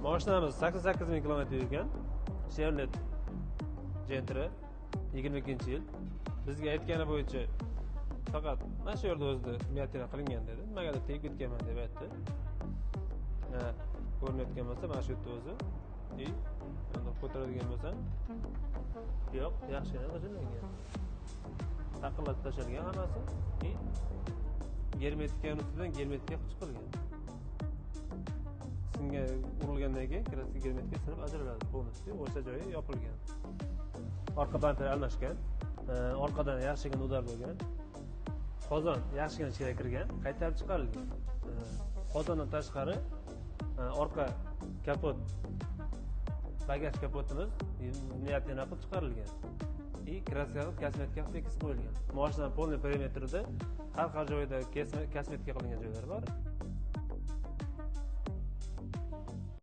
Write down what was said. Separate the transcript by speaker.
Speaker 1: Mashinamiz 88 ming kilometr yurgan. Chevrolet Gentra 22-yil. Bizga aytgani bo'yicha faqat mana shu yerda o'zida meatira qilingan dedi. Nimaga tegib ketganman deb aytdi. Ko'rinayotgan bo'lsa mana shu yerda o'zi. Endi ko'taradigan bo'lsa, yo'q, yaxshigina g'ijinlangan. Taqillatib tashalgan hammasi. Germetika ustidan germetika chiqilgan. Singa urilgandan keyin kraska germetika sinib ajraladi полностью. O'sha joyi yopilgan. Orqa bamper almashgan. Orqadan yaxshigina udar bo'lgan. Qozon yaxshigina ichiga kirgan, qaytarib chiqarilgan. Qozondan tashqari orqa kapot, bagaj kapotimiz niyatina qilib chiqarilgan. Kraska kosmetika tekis qo'yilgan. Mashina polniy perimetrida har joyda kosmetika qilingan joylar bor.